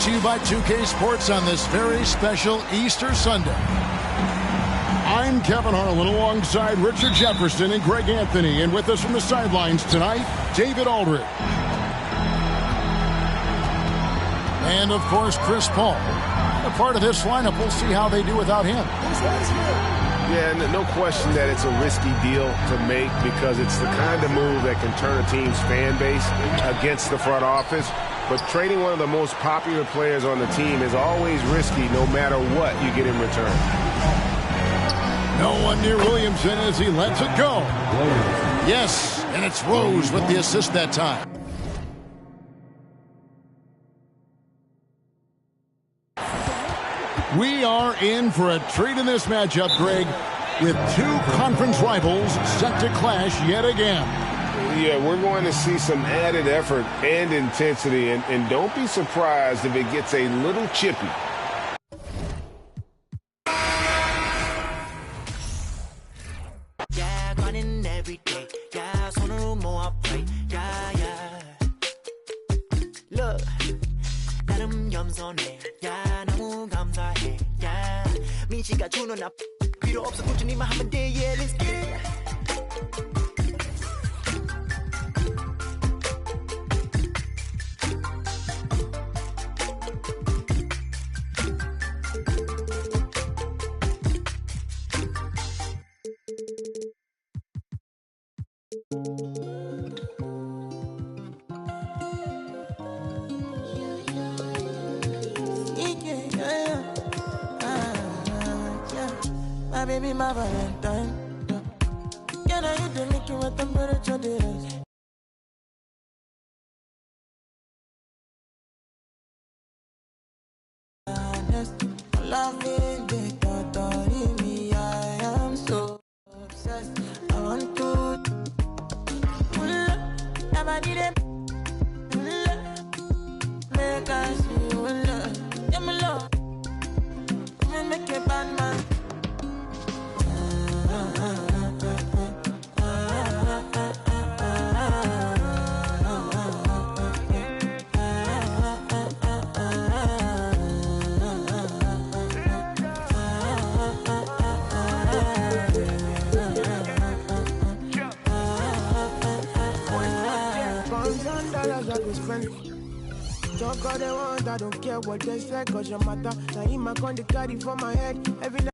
To you by 2K Sports on this very special Easter Sunday. I'm Kevin Harlan alongside Richard Jefferson and Greg Anthony, and with us from the sidelines tonight, David Aldridge. And of course, Chris Paul. A part of this lineup, we'll see how they do without him. Yeah, no question that it's a risky deal to make because it's the kind of move that can turn a team's fan base against the front office. But trading one of the most popular players on the team is always risky no matter what you get in return. No one near Williamson as he lets it go. Yes, and it's Rose with the assist that time. We are in for a treat in this matchup, Greg, with two conference rivals set to clash yet again. Yeah, we're going to see some added effort and intensity, and don't be surprised if it gets a little chippy. Yeah, running every day. Yeah, 손으로 모아 play. Yeah. Look, 나름 겸손해. Yeah, 너무 감사해. Yeah, 미치가 주는 나 필요 없어 꾸준히만 하면 돼. Yeah, let's get it. My baby, my Valentine. Yeah, now you do make you what temperature is. Loving the thought of me, I am so obsessed. I want to pull up, never did it. Pull up, make us see you love. Yeah, my love, make a bad man. Talk all they want, I don't care what they say, cause your matter. Now in my con, they carry for my head every night.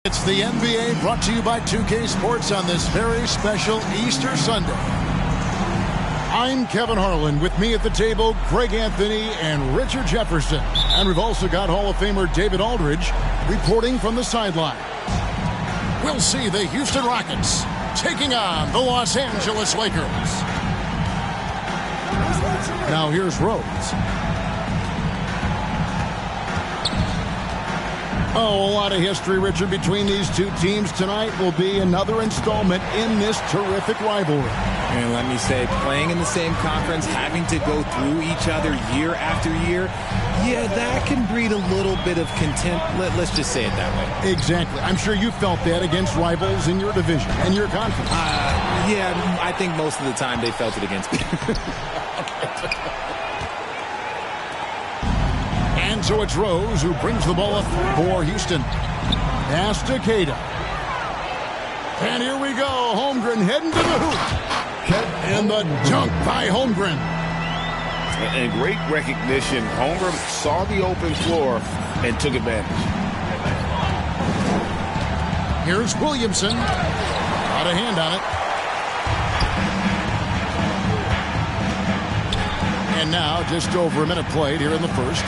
It's the NBA brought to you by 2K Sports on this very special Easter Sunday. I'm Kevin Harlan. With me at the table, Greg Anthony and Richard Jefferson. And we've also got Hall of Famer David Aldridge reporting from the sideline. We'll see the Houston Rockets taking on the Los Angeles Lakers. Now here's Rose. Oh, a lot of history, Richard, between these two teams. Tonight will be another installment in this terrific rivalry. And let me say, playing in the same conference, having to go through each other year after year, yeah, that can breed a little bit of contempt. Let's just say it that way. Exactly. I'm sure you felt that against rivals in your division and your conference. Yeah, I think most of the time they felt it against me. And so it's Rose who brings the ball up for Houston. Pass to Queta. And here we go. Holmgren heading to the hoop. And the dunk by Holmgren. And great recognition. Holmgren saw the open floor and took advantage. Here's Williamson. Got a hand on it. And now just over a minute played here in the first.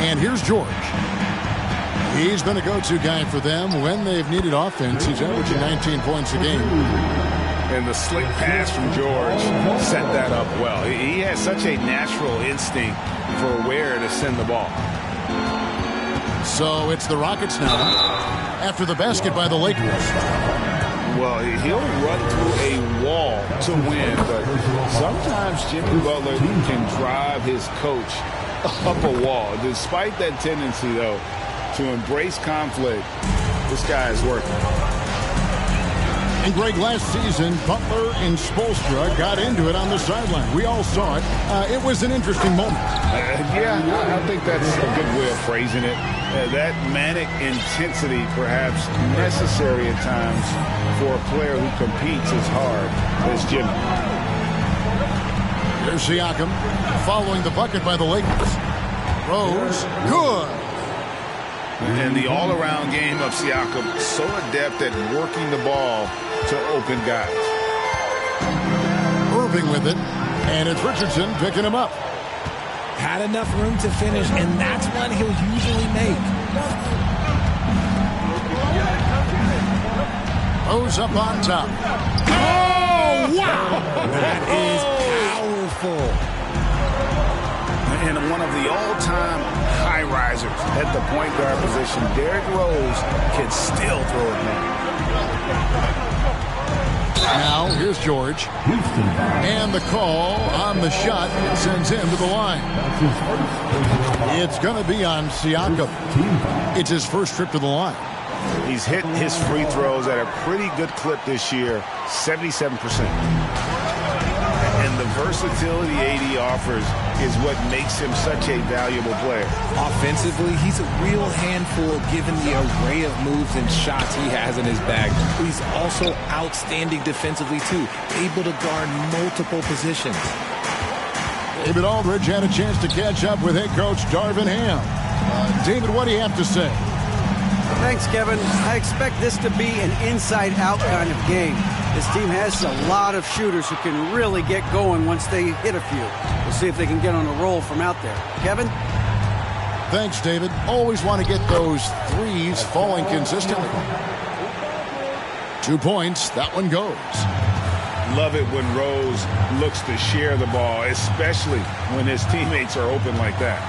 And here's George. He's been a go-to guy for them when they've needed offense. He's averaging 19 points a game. And the slick pass from George set that up well. He has such a natural instinct for where to send the ball. So it's the Rockets now after the basket by the Lakers. Well, he'll run through a wall to win, but sometimes Jimmy Butler can drive his coach up a wall. Despite that tendency, though, to embrace conflict, this guy is working. And Greg, last season, Butler and Spoelstra got into it on the sideline. We all saw it. It was an interesting moment. Yeah, I think that's a good way of phrasing it. That manic intensity, perhaps necessary at times for a player who competes as hard as Jimmy. There's Siakam following the bucket by the Lakers. Rose, good. And the all-around game of Siakam, so adept at working the ball to open guys. Irving with it, and it's Richardson picking him up. Had enough room to finish, and that's one he'll usually make. Rose up on top. Oh, wow! That is powerful. And one of the all-time high risers at the point guard position, Derrick Rose can still throw it down. Now, here's George. And the call on the shot sends him to the line. It's going to be on Siakam. It's his first trip to the line. He's hit his free throws at a pretty good clip this year, 77%. And the versatility AD offers is what makes him such a valuable player. Offensively, he's a real handful given the array of moves and shots he has in his bag. But he's also outstanding defensively, too, able to guard multiple positions. David Aldridge had a chance to catch up with head coach Darvin Ham. David, what do you have to say? Thanks, Kevin. I expect this to be an inside-out kind of game. This team has a lot of shooters who can really get going once they hit a few. We'll see if they can get on a roll from out there. Kevin? Thanks, David. Always want to get those threes falling consistently. 2 points. That one goes. Love it when Rose looks to share the ball, especially when his teammates are open like that.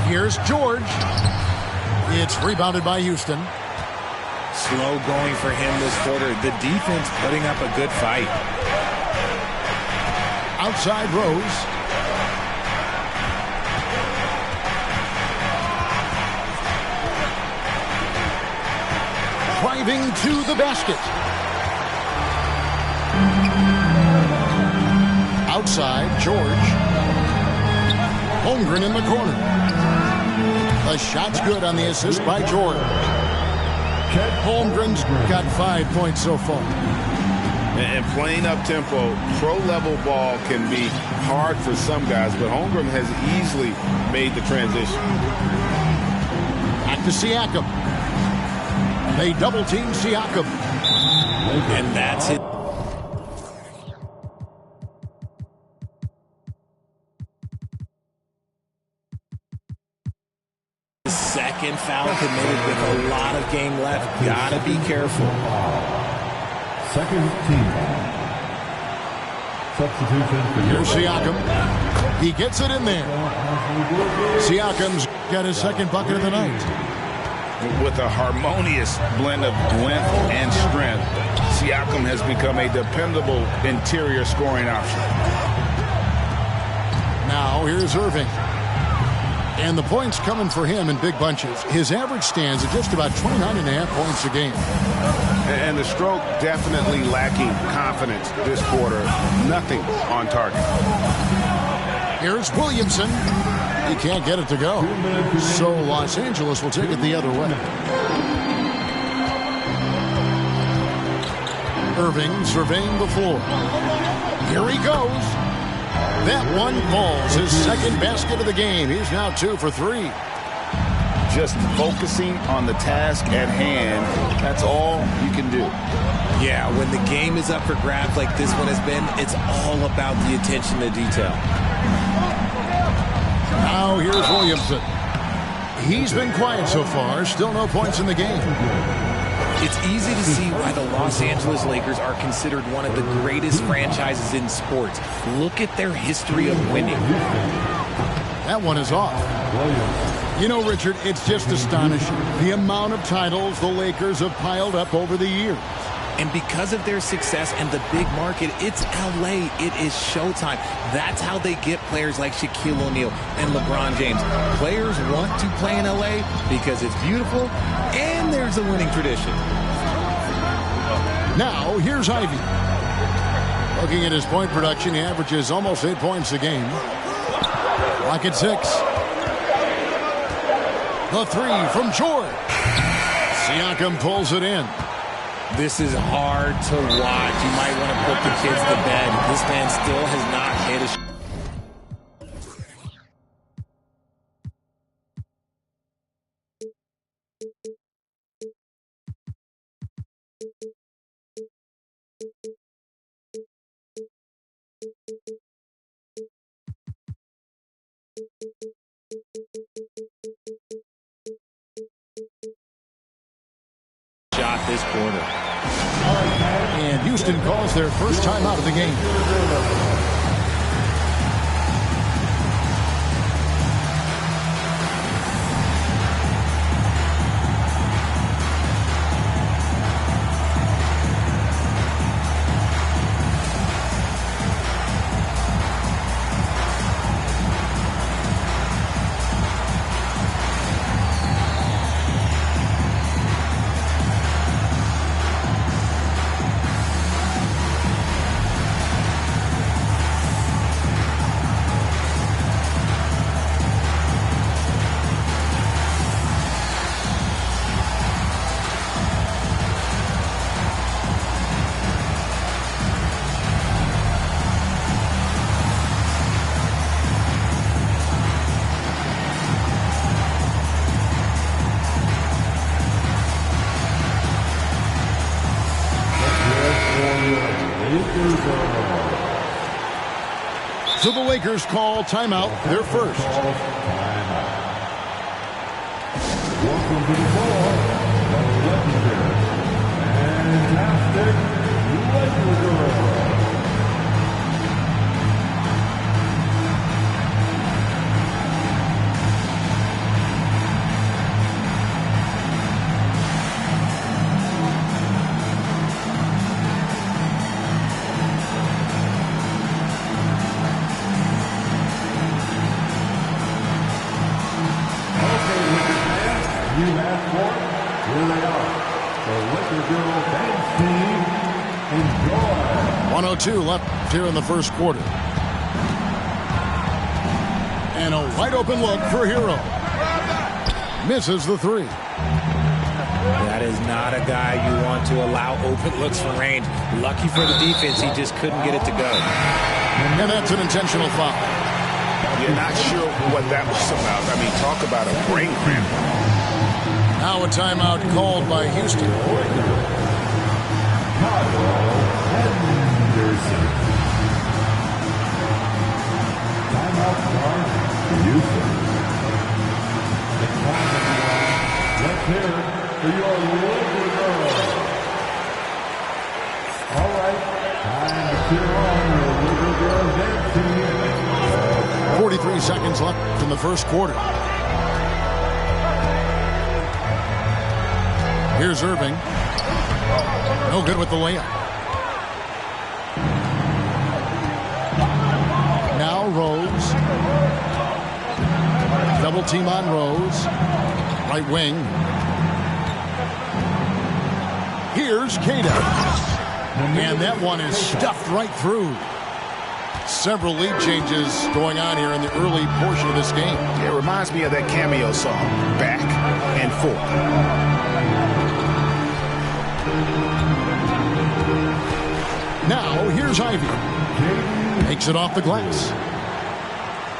Here's George. It's rebounded by Houston. Slow going for him this quarter. The defense putting up a good fight. Outside Rose. Driving to the basket. Outside, George. Holmgren in the corner. The shot's good on the assist by George. Holmgren's got 5 points so far. And playing up-tempo, pro-level ball can be hard for some guys, but Holmgren has easily made the transition. Back to Siakam. They double-team Siakam. And that's it. Second foul committed with a lot of game left. Gotta be careful. Second team. Substitution for Here's Siakam. He gets it in there. Siakam's got his second bucket of the night. With a harmonious blend of length and strength, Siakam has become a dependable interior scoring option. Now here's Irving. And the points coming for him in big bunches. His average stands at just about 29.5 points a game. And the stroke definitely lacking confidence this quarter. Nothing on target. Here's Williamson. He can't get it to go. So Los Angeles will take it the other way. Irving surveying the floor. Here he goes. That one falls. His second basket of the game. He's now 2 for 3. Just focusing on the task at hand, that's all you can do. Yeah, when the game is up for grabs like this one has been, it's all about the attention to detail. Now here's Williamson. He's been quiet so far. Still no points in the game. It's easy to see why the Los Angeles Lakers are considered one of the greatest franchises in sports. Look at their history of winning. That one is off. You know, Richard, it's just astonishing the amount of titles the Lakers have piled up over the years. And because of their success and the big market, it's LA. It is showtime. That's how they get players like Shaquille O'Neal and LeBron James. Players want to play in LA because it's beautiful and there's a winning tradition. Now, here's Ivy. Looking at his point production, he averages almost 8 points a game. Lock at 6. The 3 from George. Siakam pulls it in. This is hard to watch. You might want to put the kids to bed. This man still has not hit a shot. This quarter. And Houston calls their first time out of the game. So the Lakers call timeout, their first. Welcome to the ball, the legendary, fantastic Lakers. You asked for it. Here they are. The Lakers Girl Dance Team. Enjoy. 1:02 left here in the first quarter. And a wide open look for Hero. Misses the three. That is not a guy you want to allow open looks from range. Lucky for the defense, he just couldn't get it to go. And that's an intentional foul. You're not sure what that was about. I mean, talk about a brain cramp. Now a timeout called by Houston. Henderson. Timeout start. Houston. Let's hear it for your Lakers girls. All right, time to cheer on your Lakers girls dance team. 43 seconds left in the first quarter. Here's Irving. No good with the layup. Now Rose. Double team on Rose. Right wing. Here's Queta. And that one is stuffed right through. Several lead changes going on here in the early portion of this game. It reminds me of that cameo song, Back and Forth. Now, here's Ivy. Makes it off the glass.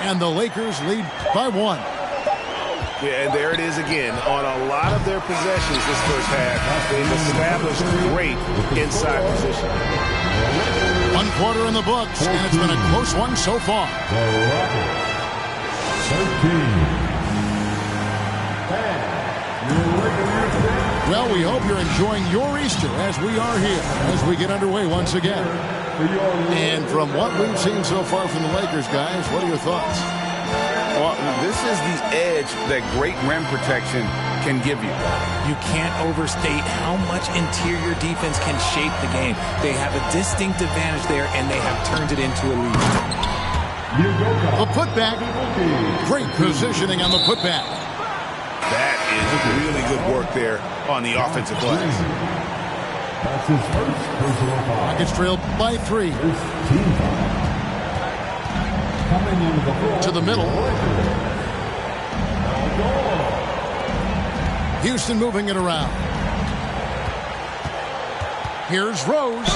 And the Lakers lead by one. Yeah, and there it is again. On a lot of their possessions this first half, they've established great inside position. 1 quarter in the books, and it's been a close one so far. The Rockets. 13. Well, we hope you're enjoying your Easter as we are here, as we get underway once again. And from what we've seen so far from the Lakers, guys, what are your thoughts? Well, this is the edge that great rim protection can give you. You can't overstate how much interior defense can shape the game. They have a distinct advantage there, and they have turned it into a lead. A putback. Great positioning on the putback. That is really good work there on the offensive glass. That's his first personal foul. Rockets trailed by 3. Team foul. Coming into the floor. To the middle. Houston moving it around. Here's Rose.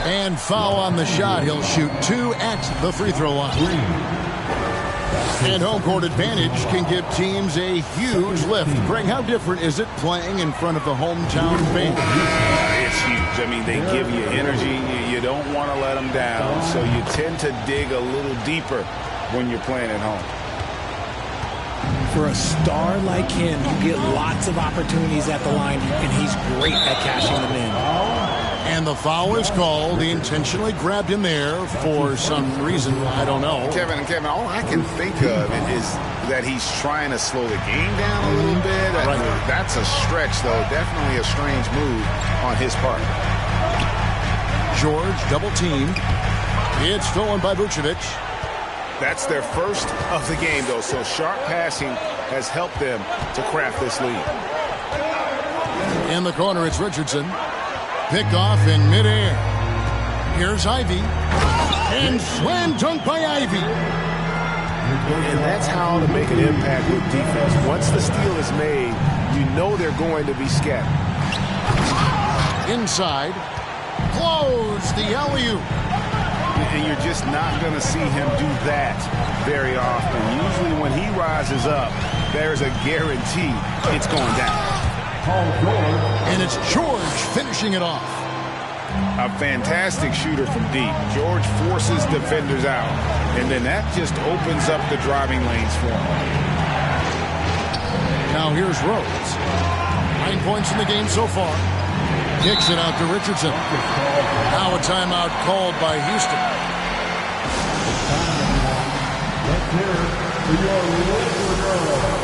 And foul on the shot. He'll shoot 2 at the free throw line. And home court advantage can give teams a huge lift. Greg, how different is it playing in front of the hometown fans? It's huge. I mean, they give you energy. You don't want to let them down. So you tend to dig a little deeper when you're playing at home. For a star like him, you get lots of opportunities at the line, and he's great at cashing them in. And the foul is called. He intentionally grabbed him there for some reason. I don't know. Kevin, all I can think of is that he's trying to slow the game down a little bit. Right. That's a stretch, though. Definitely a strange move on his part. George double teamed. It's stolen by Vucevic. That's their first of the game, though. So sharp passing has helped them to craft this lead. In the corner, it's Richardson. Pick off in midair. Here's Ivy. And slam dunk by Ivy. And that's how to make an impact with defense. Once the steal is made, you know they're going to be scattered. Inside. Close the alley-oop. And you're just not going to see him do that very often. Usually when he rises up, there's a guarantee it's going down. And it's George finishing it off. A fantastic shooter from deep. George forces defenders out, and then that just opens up the driving lanes for him. Now here's Rose. 9 points in the game so far. Kicks it out to Richardson. Now a timeout called by Houston. Let's hear it for your Laker girls.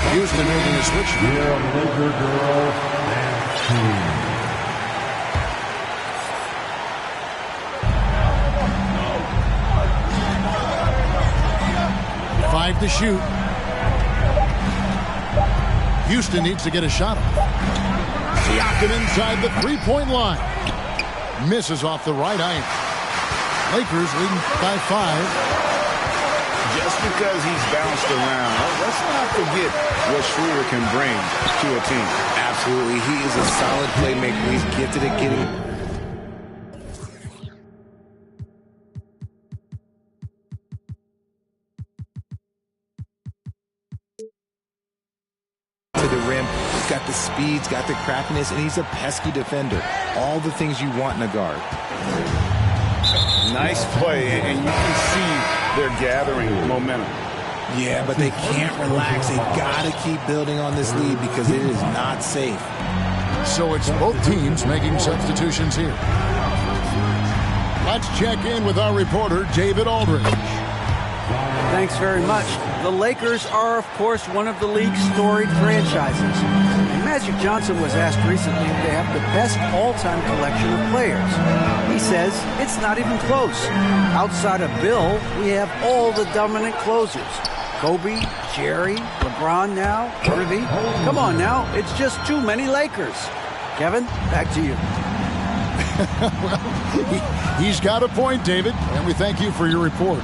Houston making a switch. Your Laker girls and team. 5 to shoot. Houston needs to get a shot off. Siakam inside the three-point line. Misses off the right iron. Lakers leading by 5. Just because he's bounced around, let's not forget what Schroeder can bring to a team. Absolutely. He is a solid playmaker. He's gifted at getting to the rim. He's got the speed, he's got the craftiness, and he's a pesky defender. All the things you want in a guard. Nice play, and you can see they're gathering momentum. Yeah, but they can't relax. They got to keep building on this lead because it is not safe. So it's both teams making substitutions here. Let's check in with our reporter, David Aldridge. Thanks very much. The Lakers are, of course, one of the league's storied franchises. And Magic Johnson was asked recently if they have the best all-time collection of players. He says it's not even close. Outside of Bill, we have all the dominant closers. Kobe, Jerry, LeBron now, Worthy. Come on now, it's just too many Lakers. Kevin, back to you. Well, he's got a point, David, and we thank you for your report.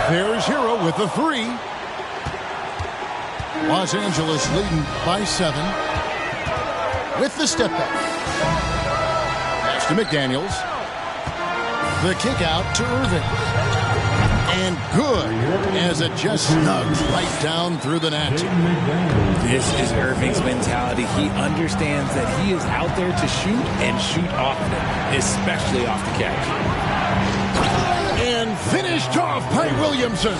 There's Hero with the 3. Los Angeles leading by 7. With the step back. Pass to McDaniels. The kick out to Irving. And good as it just snugs right down through the net. This is Irving's mentality. He understands that he is out there to shoot and shoot often, especially off the catch. And finished off by Williamson.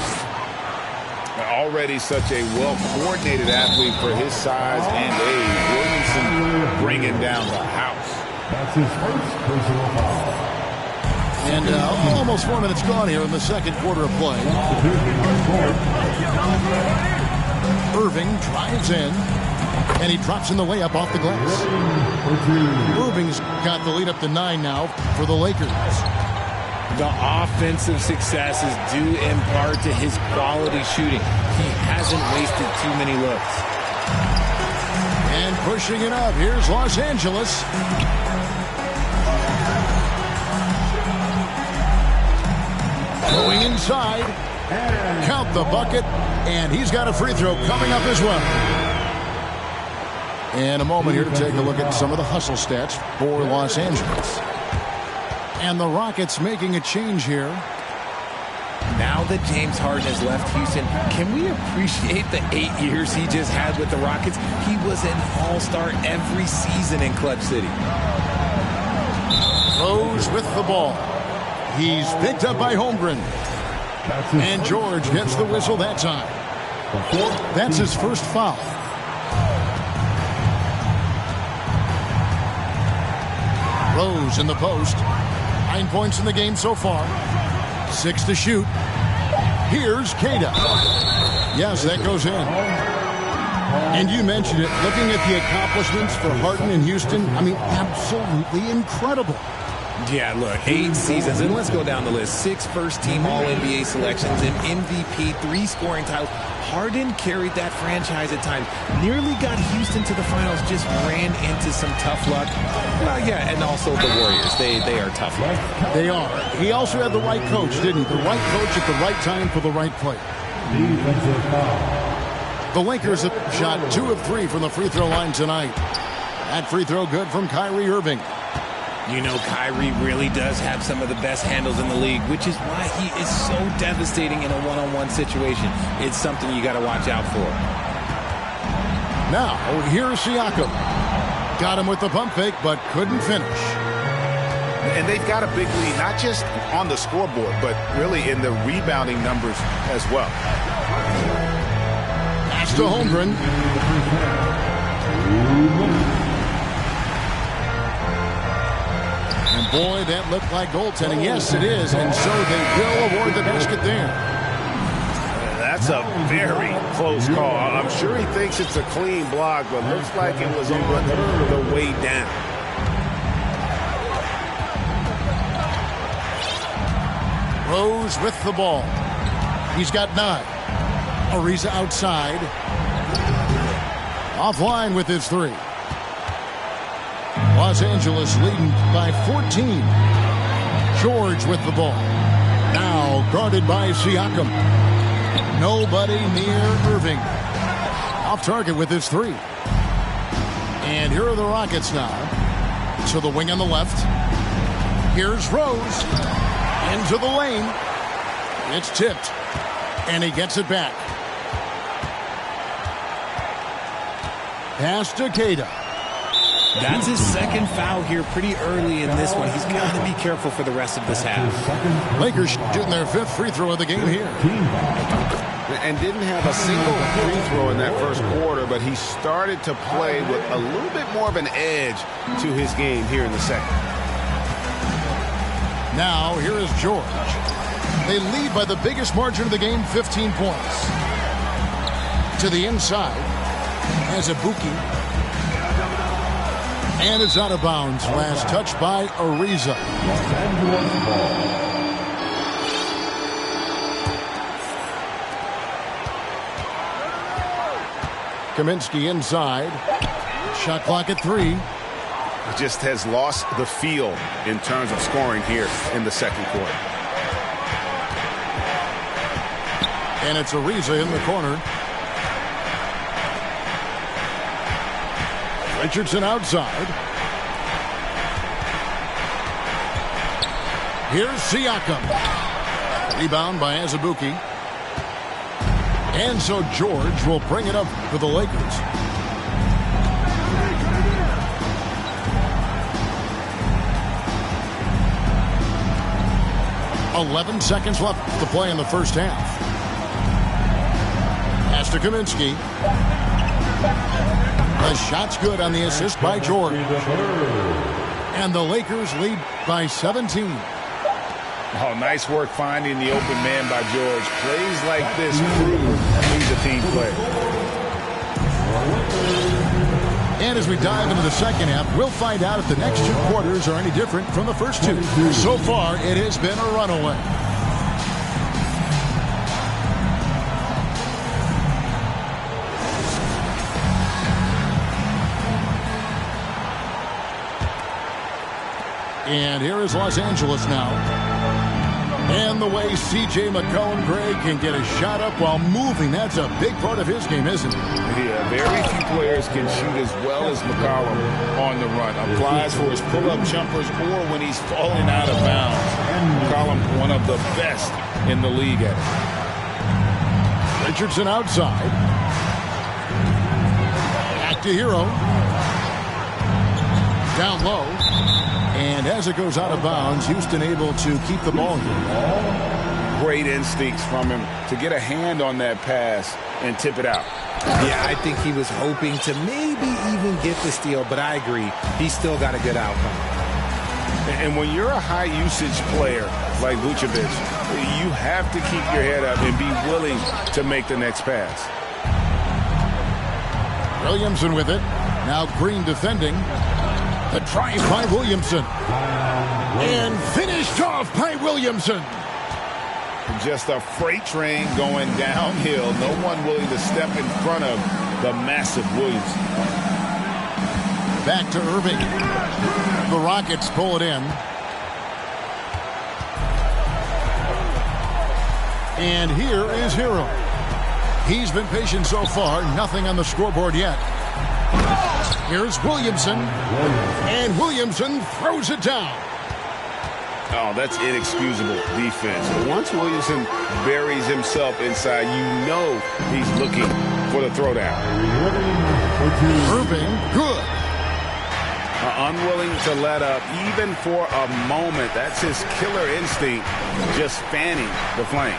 Already such a well-coordinated athlete for his size and age. Williamson bringing down the house. That's his first personal foul. And almost 4 minutes gone here in the second quarter of play. Irving drives in, and he drops in the layup off the glass. Irving's got the lead up to 9 now for the Lakers. The offensive success is due in part to his quality shooting. He hasn't wasted too many looks. And pushing it up, here's Los Angeles. Going inside, Count the bucket, and he's got a free throw coming up as well. And a moment here to take a look at some of the hustle stats for Los Angeles. And the Rockets making a change here. Now that James Harden has left Houston, can we appreciate the 8 years he just had with the Rockets? He was an all-star every season in Clutch City. Rose with the ball. He's picked up by Holmgren. And George gets the whistle that time. That's his first foul. Rose in the post. 9 points in the game so far. 6 to shoot. Here's Queta. Yes, that goes in. And you mentioned it, looking at the accomplishments for Harden in Houston, I mean, absolutely incredible. Yeah, look, 8 seasons, and let's go down the list. 6 first-team All-NBA selections, an MVP, 3 scoring titles. Harden carried that franchise at times, nearly got Houston to the finals, just ran into some tough luck. Yeah, and also the Warriors, they are tough luck. They are. He also had the right coach, didn't he? The right coach at the right time for the right player. The Lakers have shot 2 of 3 from the free throw line tonight. That free throw good from Kyrie Irving. You know, Kyrie really does have some of the best handles in the league, which is why he is so devastating in a one-on-one situation. It's something you got to watch out for. Now, here's Siakam. Got him with the pump fake, but couldn't finish. And they've got a big lead, not just on the scoreboard, but really in the rebounding numbers as well. Pass to Holmgren. And boy, that looked like goaltending. Yes, it is. And so they will award the basket there. That's a very close call. I'm sure he thinks it's a clean block, but looks like it was on the way down. Rose with the ball. He's got 9. Ariza outside. Offline with his 3. Los Angeles leading by 14. George with the ball. Now guarded by Siakam. Nobody near Irving. Off target with his 3. And here are the Rockets now. To the wing on the left. Here's Rose. Into the lane. It's tipped. And he gets it back. Pass to Queta. That's his second foul here pretty early in this one. He's got to be careful for the rest of this half. Lakers shooting their 5th free throw of the game here. And didn't have a single free throw in that first quarter, but he started to play with a little bit more of an edge to his game here in the second. Now, here is George. They lead by the biggest margin of the game, 15 points. To the inside, has Azubuike. And it's out of bounds. Last touch by Ariza. Kaminsky inside. Shot clock at 3. He just has lost the feel in terms of scoring here in the second quarter. And it's Ariza in the corner. Richardson outside. Here's Siakam. Rebound by Azubuike. And so George will bring it up for the Lakers. "11 seconds left to play in the first half. Pass to Kaminsky. The shot's good on the assist by George. And the Lakers lead by 17. Oh, nice work finding the open man by George. Plays like this prove he's a team player. And as we dive into the second half, we'll find out if the next 2 quarters are any different from the first 2. So far, it has been a runaway. And here is Los Angeles now. And the way C.J. McCollum, Greg, can get a shot up while moving, that's a big part of his game, isn't it? Yeah, very few players can shoot as well as McCollum on the run. Applies for his pull-up jumpers or when he's falling out of bounds. McCollum, one of the best in the league at it. Richardson outside. Back to Hero. Down low. And as it goes out of bounds, Houston able to keep the ball here. Great instincts from him to get a hand on that pass and tip it out. Yeah, I think he was hoping to maybe even get the steal, but I agree. He still got a good outcome. And when you're a high-usage player like Vucevic, you have to keep your head up and be willing to make the next pass. Williamson with it. Now Green defending. The drive by Williamson. And finished off by Williamson. Just a freight train going downhill. No one willing to step in front of the massive Williamson. Back to Irving. The Rockets pull it in. And here is Hero. He's been patient so far. Nothing on the scoreboard yet. Here's Williamson. And Williamson throws it down. Oh, that's inexcusable defense. Once Williamson buries himself inside, you know he's looking for the throwdown. Irving, good. Unwilling to let up even for a moment. That's his killer instinct, just fanning the flame.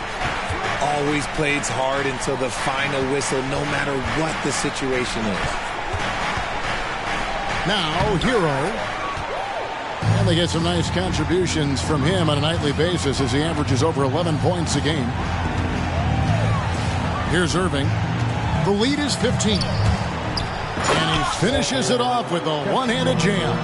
Always plays hard until the final whistle, no matter what the situation is. Now, Hero. And they get some nice contributions from him on a nightly basis as he averages over 11 points a game. Here's Irving. The lead is 15. And he finishes it off with a one-handed jam.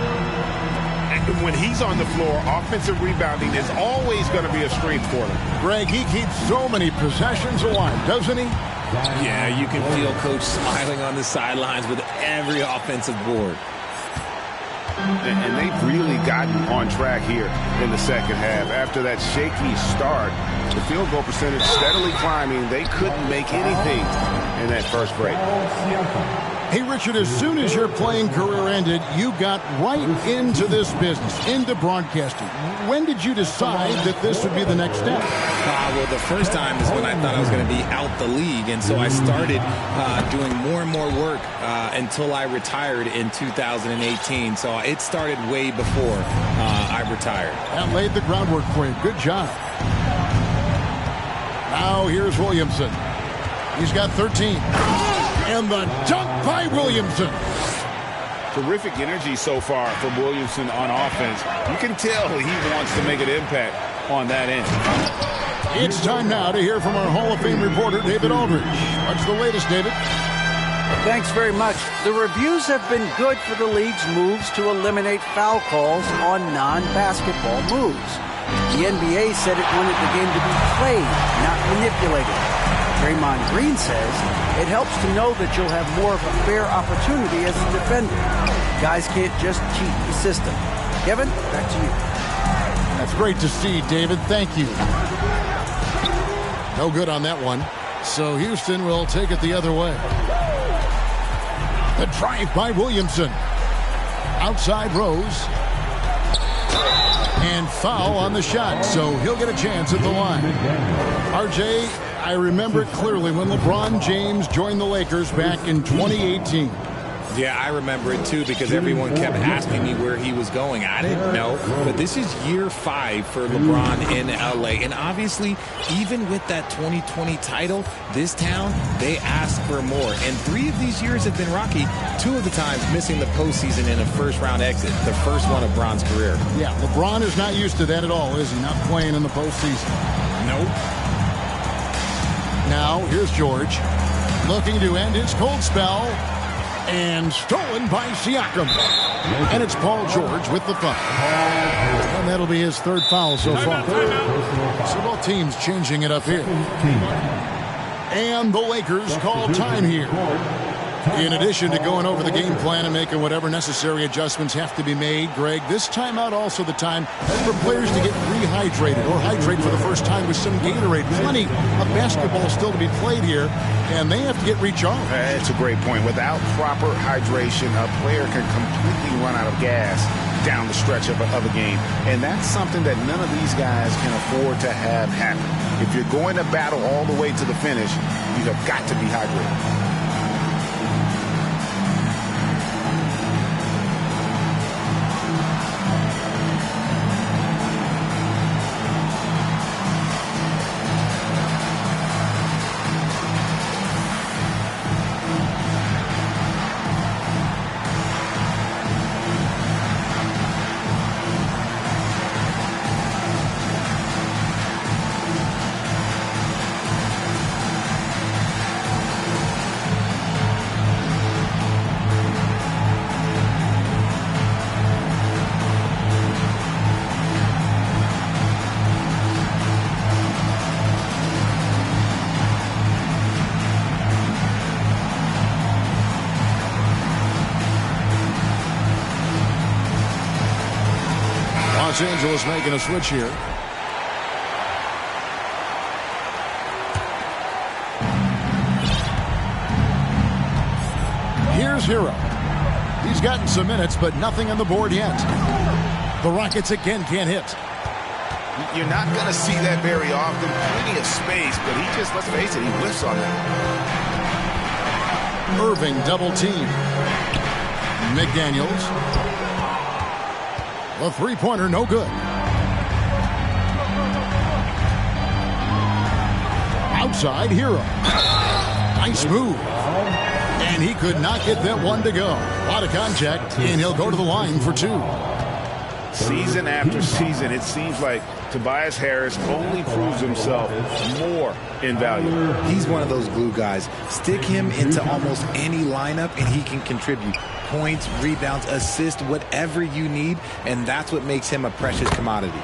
And when he's on the floor, offensive rebounding is always going to be a strength for him. Greg, he keeps so many possessions alive, doesn't he? Yeah, you can feel Coach smiling on the sidelines with every offensive board. And they've really gotten on track here in the second half. After that shaky start, the field goal percentage steadily climbing. They couldn't make anything in that first break. Hey, Richard, as soon as your playing career ended, you got right into this business, into broadcasting. When did you decide that this would be the next step? Well, the first time is when I thought I was going to be out the league, and so I started doing more and more work until I retired in 2018. So it started way before I retired. That laid the groundwork for you. Good job. Now here's Williamson. He's got 13. And the dunk by Williamson. Terrific energy so far from Williamson on offense. You can tell he wants to make an impact on that end. It's time now to hear from our Hall of Fame reporter, David Aldridge. What's the latest, David? Thanks very much. The reviews have been good for the league's moves to eliminate foul calls on non-basketball moves. The NBA said it wanted the game to be played, not manipulated. Draymond Green says it helps to know that you'll have more of a fair opportunity as a defender. Guys can't just cheat the system. Kevin, back to you. That's great to see, David. Thank you. No good on that one. So Houston will take it the other way. The drive by Williamson. Outside Rose. And foul on the shot, so he'll get a chance at the line. RJ, I remember it clearly when LeBron James joined the Lakers back in 2018. Yeah, I remember it too because everyone kept asking me where he was going. I didn't know, but this is year 5 for LeBron in LA. And obviously, even with that 2020 title, this town, they ask for more. And 3 of these years have been rocky, 2 of the times missing the postseason in a first-round exit, the first one of Bron's career. Yeah, LeBron is not used to that at all, is he? Not playing in the postseason. Nope. Now, here's George, looking to end his cold spell. And stolen by Siakam. And it's Paul George with the foul. And that'll be his 3rd foul so far. So both teams changing it up here. And the Lakers call time here. In addition to going over the game plan and making whatever necessary adjustments have to be made, Greg, this timeout also the time for players to get rehydrated or hydrate for the first time with some Gatorade. Plenty of basketball still to be played here, and they have to get recharged. That's a great point. Without proper hydration, a player can completely run out of gas down the stretch of a game. And that's something that none of these guys can afford to have happen. If you're going to battle all the way to the finish, you have got to be hydrated. Los Angeles making a switch here. Here's Hero. He's gotten some minutes, but nothing on the board yet. The Rockets again can't hit. You're not going to see that very often. Plenty of space, but he just, let's face it, he whiffs on that. Irving double team. McDaniels. The three-pointer, no good. Outside, Hero. Nice move. And he could not get that one to go. A lot of contact, and he'll go to the line for two. Season after season, it seems like Tobias Harris only proves himself more invaluable. He's one of those glue guys. Stick him into almost any lineup, and he can contribute. Points, rebounds, assists, whatever you need, and that's what makes him a precious commodity.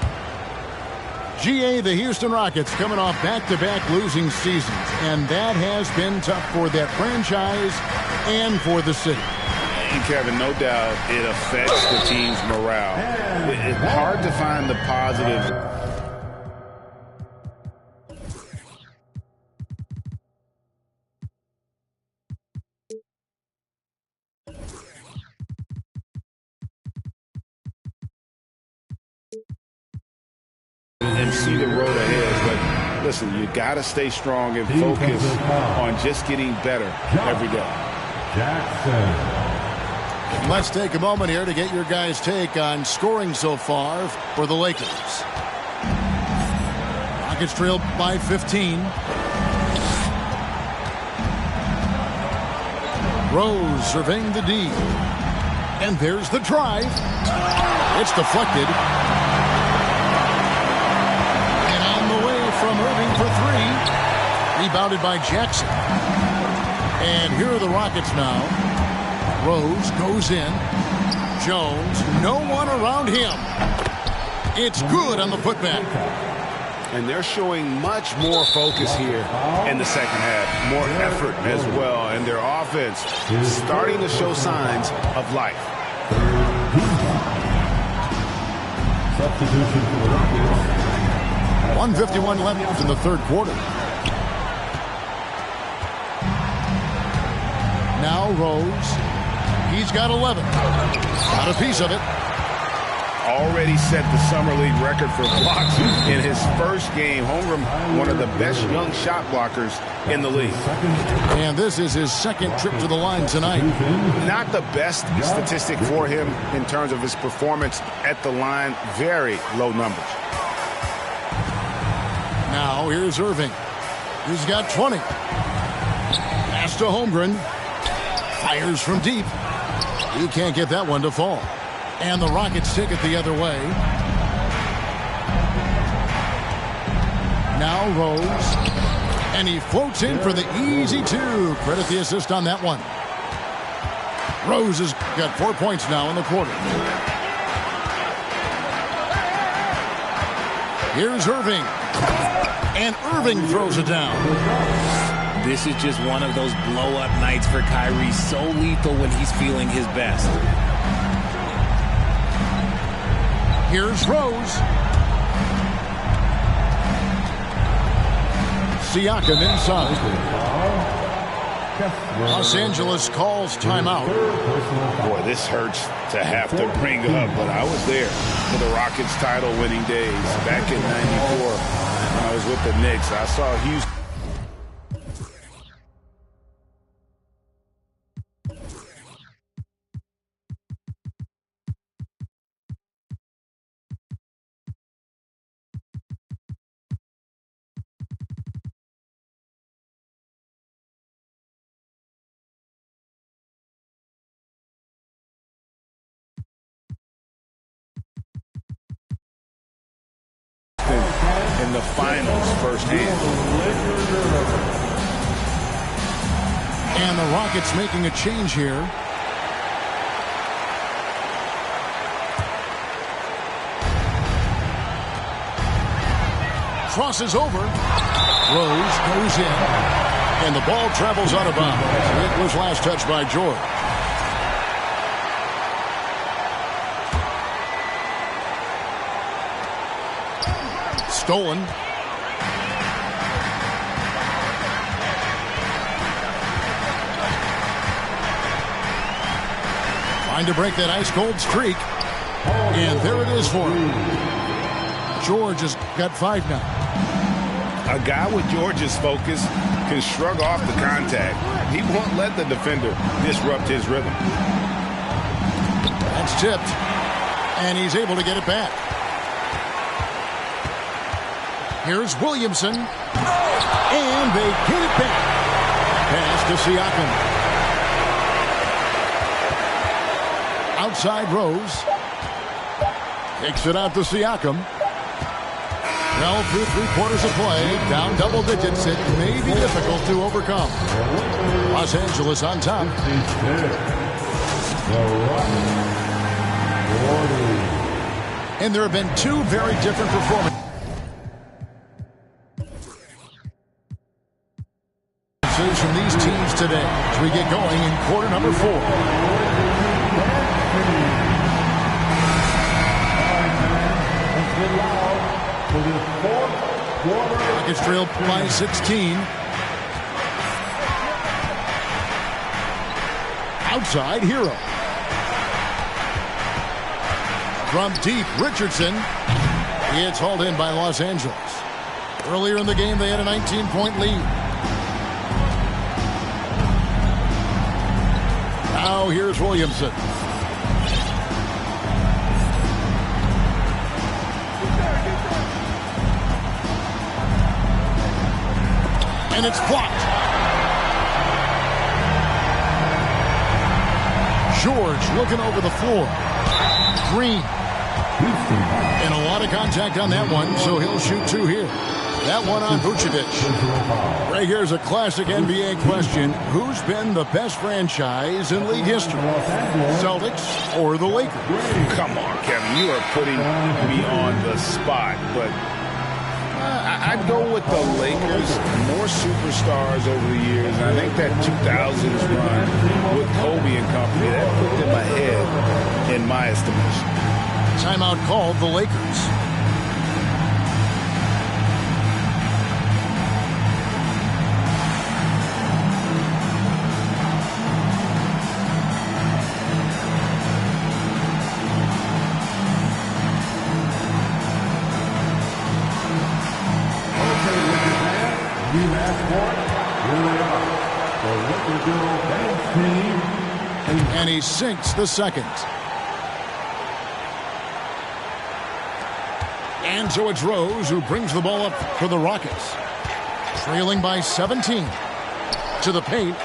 GA, the Houston Rockets, coming off back-to-back losing seasons, and that has been tough for that franchise and for the city. And Kevin, no doubt it affects the team's morale. It's hard to find the positive. And see the road ahead, but listen, you got to stay strong and focus on just getting better every day. Jackson. Let's take a moment here to get your guys' take on scoring so far for the Lakers. Rockets trail by 15. Rose surveying the D. And there's the drive. It's deflected. From Irving for three. Rebounded by Jackson. And here are the Rockets now. Rose goes in. Jones, no one around him. It's good on the putback. And they're showing much more focus here in the second half. More effort as well. And their offense is starting to show signs of life. Substitution for the Rockets. 1:51 left in the third quarter. Now Rose. He's got 11. Got a piece of it. Already set the summer league record for blocks in his first game. Holmgren, one of the best young shot blockers in the league. And this is his second trip to the line tonight. Not the best statistic for him in terms of his performance at the line. Very low numbers. Now here's Irving. He's got 20. Pass to Holmgren. Fires from deep. He can't get that one to fall. And the Rockets take it the other way. Now Rose. And he floats in for the easy two. Credit the assist on that one. Rose has got 4 points now in the quarter. Here's Irving. And Irving throws it down. This is just one of those blow-up nights for Kyrie, so lethal when he's feeling his best. Here's Rose. Siakam inside. Los Angeles calls timeout. Boy, this hurts to have to bring up, but I was there for the Rockets title-winning days back in '94 when I was with the Knicks. I saw Houston. In the finals firsthand. And the Rockets making a change here. Crosses over. Rose goes in. And the ball travels out of bounds. It was last touched by George. Stolen. Trying to break that ice-cold streak. And there it is for him. George has got 5 now. A guy with George's focus can shrug off the contact. He won't let the defender disrupt his rhythm. That's tipped. And he's able to get it back. Here's Williamson. And they get it back. Pass to Siakam. Outside Rose. Takes it out to Siakam. Well, through 3/4 of play. Down double digits. It may be difficult to overcome. Los Angeles on top. And there have been 2 very different performances from these teams today as we get going in quarter number 4. Rockets trail by 16. Outside, Hero. From deep, Richardson. It's hauled in by Los Angeles. Earlier in the game, they had a 19-point lead. Now here's Williamson. And it's blocked. George looking over the floor. Green. And a lot of contact on that one, so he'll shoot 2 here. That one on Vucevic. Right here's a classic NBA question. Who's been the best franchise in league history? Celtics or the Lakers? Come on, Kevin. You are putting me on the spot, but I'd go with the Lakers. More superstars over the years. And I think that 2000s run with Kobe and company, that put them ahead in my estimation. Timeout called the Lakers. And he sinks the second. And so it's Rose who brings the ball up for the Rockets. Trailing by 17. To the paint.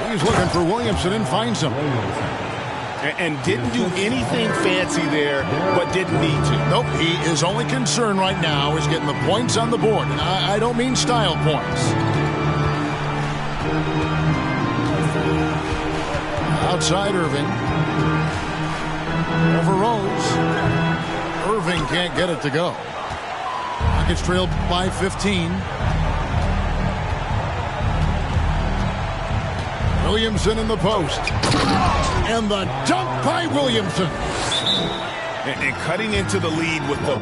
He's looking for Williamson and finds him. And didn't do anything fancy there, but didn't need to. Nope, his only concern right now is getting the points on the board. And I don't mean style points. Outside Irving. Over Rose. Irving can't get it to go. Rockets trailed by 15. Williamson in the post. And the dunk by Williamson. And cutting into the lead with the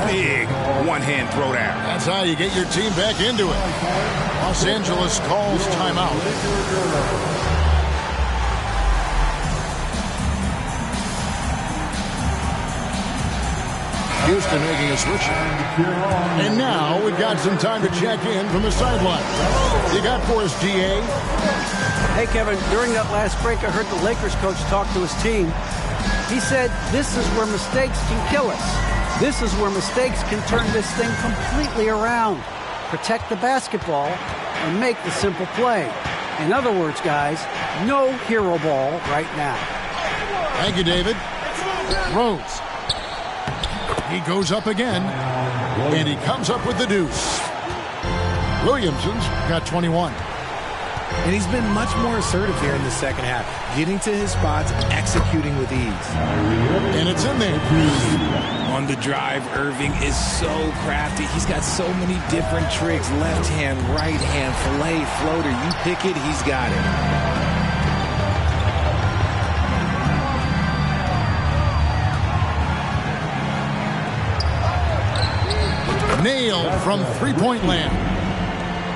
big one-hand throwdown. That's how you get your team back into it. Los Angeles calls timeout. Houston making a switch. And now we've got some time to check in from the sideline. You got for us, DA? Hey, Kevin, during that last break, I heard the Lakers coach talk to his team. He said, this is where mistakes can kill us. This is where mistakes can turn this thing completely around. Protect the basketball and make the simple play. In other words, guys, no hero ball right now. Thank you, David. Rose. He goes up again, and he comes up with the deuce. Williamson's got 21. And he's been much more assertive here in the second half, getting to his spots, executing with ease. And it's in there. On the drive, Irving is so crafty. He's got so many different tricks. Left hand, right hand, fillet, floater. You pick it, he's got it. Nailed from three-point land.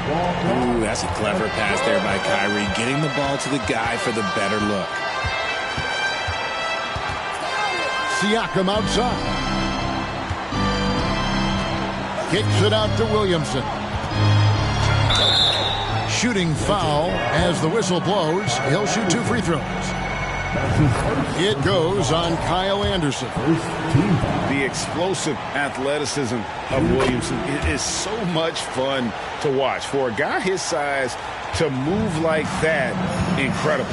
Ooh, that's a clever pass there by Kyrie, getting the ball to the guy for the better look. Siakam outside. Kicks it out to Williamson. Shooting foul as the whistle blows. He'll shoot 2 free throws. It goes on Kyle Anderson. The explosive athleticism of Williamson is so much fun to watch. For a guy his size to move like that, incredible.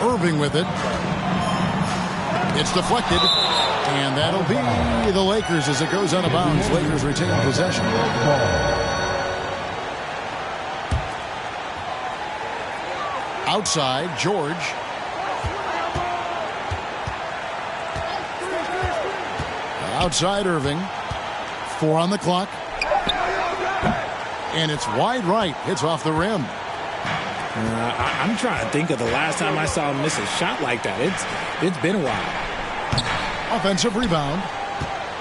Irving with it. It's deflected. And that'll be the Lakers as it goes out of bounds. Lakers retain possession. Outside, George. Outside, Irving. 4 on the clock. And it's wide right. Hits off the rim. I'm trying to think of the last time I saw him miss a shot like that. It's been a while. Offensive rebound.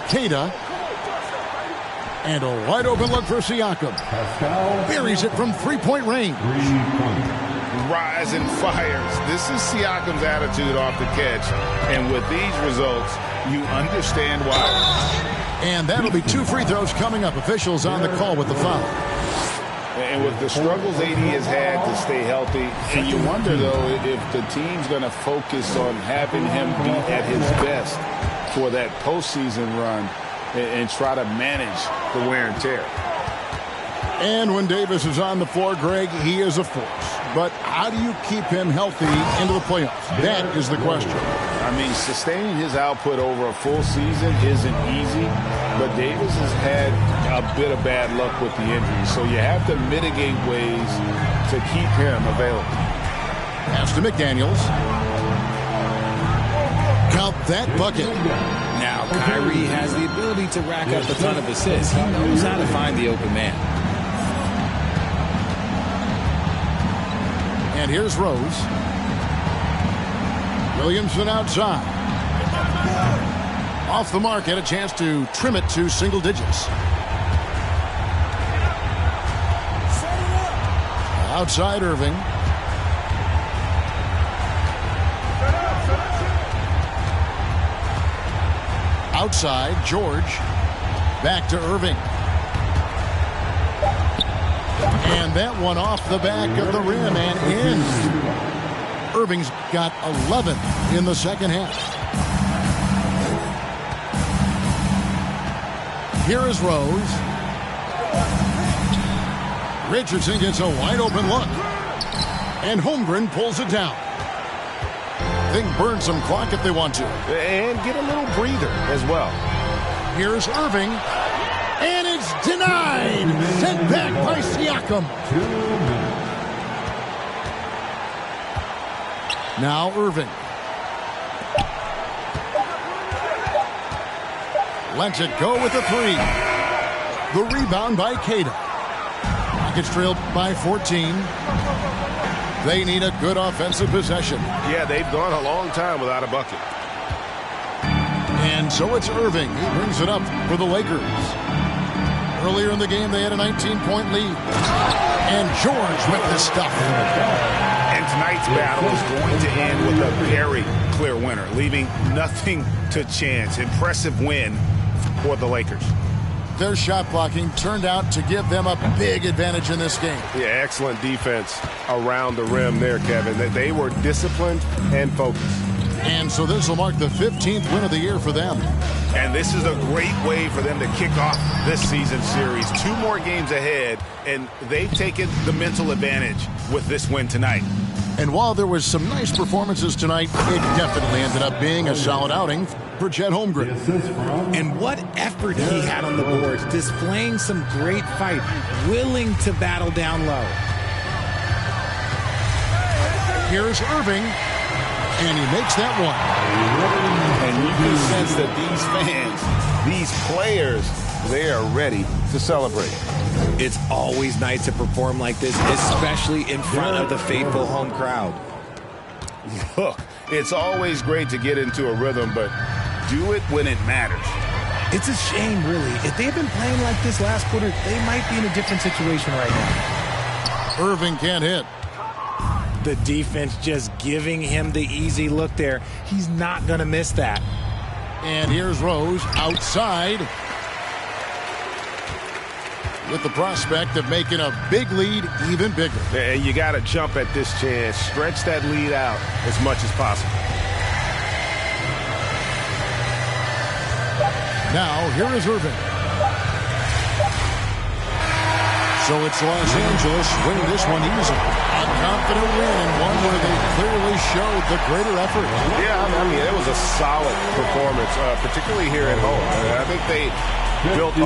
Queta. And a wide open look for Siakam. Buries it from three-point range. Rise and fires. This is Siakam's attitude off the catch. And with these results, you understand why. And that'll be 2 free throws coming up. Officials on the call with the foul. And with the struggles AD has had to stay healthy, and you wonder, though, if the team's going to focus on having him be at his best for that postseason run and try to manage the wear and tear. And when Davis is on the floor, Greg, he is a force. But how do you keep him healthy into the playoffs? That is the question. I mean, sustaining his output over a full season isn't easy, but Davis has had a bit of bad luck with the injury. So you have to mitigate ways to keep him available. Pass to McDaniels. Count that bucket. Now, Kyrie has the ability to rack up a ton of assists. He knows how to find the open man. And here's Rose. Williamson outside. Off the mark, had a chance to trim it to single digits. Outside Irving. Outside George. Back to Irving. And that one off the back of the rim and in. Irving's got 11 in the second half. Here is Rose. Richardson gets a wide open look. And Holmgren pulls it down. They can burn some clock if they want to. And get a little breather as well. Here's Irving. And it's denied. Sent back by Siakam. Now Irving. Lets it go with a three. The rebound by Queta. Rockets trailed by 14. They need a good offensive possession. Yeah, they've gone a long time without a bucket. And so it's Irving who brings it up for the Lakers. Earlier in the game, they had a 19-point lead. And George with the stuff. And tonight's battle is going to end with a very clear winner, leaving nothing to chance. Impressive win for the Lakers. Their shot blocking turned out to give them a big advantage in this game. Yeah, excellent defense around the rim there, Kevin. They were disciplined and focused. And so this will mark the 15th win of the year for them. And this is a great way for them to kick off this season series. 2 more games ahead, and they've taken the mental advantage with this win tonight. And while there was some nice performances tonight, it definitely ended up being a solid outing for Chet Holmgren. And what effort he had on the boards, displaying some great fight, willing to battle down low. Here's Irving, and he makes that one. And you can sense that these fans, these players, they are ready to celebrate. It's always nice to perform like this, especially in front of the faithful home crowd. Look, it's always great to get into a rhythm, but do it when it matters. It's a shame, really. If they had been playing like this last quarter, they might be in a different situation right now. Irving can't hit. The defense just giving him the easy look there. He's not going to miss that. And here's Rose outside with the prospect of making a big lead even bigger. And you got to jump at this chance. Stretch that lead out as much as possible. Now, here is Irving. So it's Los Angeles winning this one easily. A confident win, one where they clearly showed the greater effort. Yeah, I mean, it was a solid performance, particularly here at home. I think they built